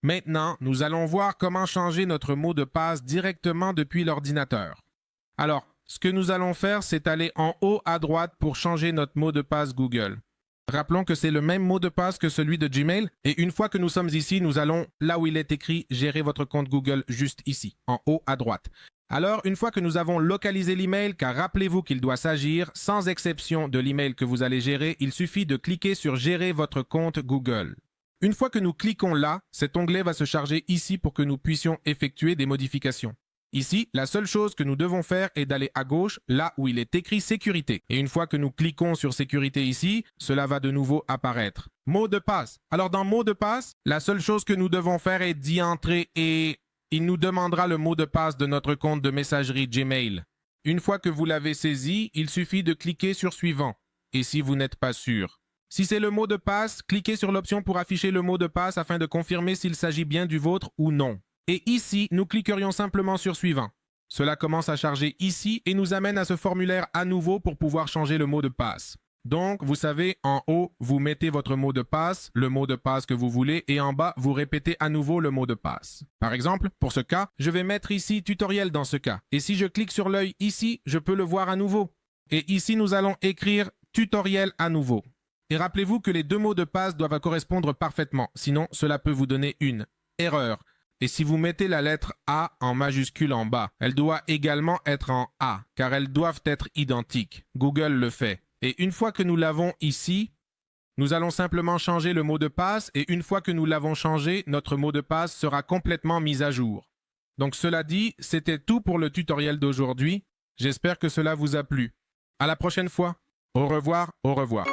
Maintenant, nous allons voir comment changer notre mot de passe directement depuis l'ordinateur. Alors, ce que nous allons faire, c'est aller en haut à droite pour changer notre mot de passe Google. Rappelons que c'est le même mot de passe que celui de Gmail et une fois que nous sommes ici, nous allons là où il est écrit « Gérer votre compte Google » juste ici, en haut à droite. Alors, une fois que nous avons localisé l'email, car rappelez-vous qu'il doit s'agir, sans exception de l'email que vous allez gérer, il suffit de cliquer sur « Gérer votre compte Google ». Une fois que nous cliquons là, cet onglet va se charger ici pour que nous puissions effectuer des modifications. Ici, la seule chose que nous devons faire est d'aller à gauche, là où il est écrit sécurité. Et une fois que nous cliquons sur sécurité ici, cela va de nouveau apparaître. Mot de passe. Alors dans mot de passe, la seule chose que nous devons faire est d'y entrer et il nous demandera le mot de passe de notre compte de messagerie Gmail. Une fois que vous l'avez saisi, il suffit de cliquer sur suivant. Et si vous n'êtes pas sûr. Si c'est le mot de passe, cliquez sur l'option pour afficher le mot de passe afin de confirmer s'il s'agit bien du vôtre ou non. Et ici, nous cliquerions simplement sur suivant. Cela commence à charger ici et nous amène à ce formulaire à nouveau pour pouvoir changer le mot de passe. Donc, vous savez, en haut, vous mettez votre mot de passe, le mot de passe que vous voulez, et en bas, vous répétez à nouveau le mot de passe. Par exemple, pour ce cas, je vais mettre ici tutoriel dans ce cas. Et si je clique sur l'œil ici, je peux le voir à nouveau. Et ici, nous allons écrire tutoriel à nouveau. Et rappelez-vous que les deux mots de passe doivent correspondre parfaitement, sinon cela peut vous donner une erreur. Et si vous mettez la lettre A en majuscule en bas, elle doit également être en A, car elles doivent être identiques. Google le fait. Et une fois que nous l'avons ici, nous allons simplement changer le mot de passe et une fois que nous l'avons changé, notre mot de passe sera complètement mis à jour. Donc cela dit, c'était tout pour le tutoriel d'aujourd'hui. J'espère que cela vous a plu. À la prochaine fois. Au revoir, au revoir.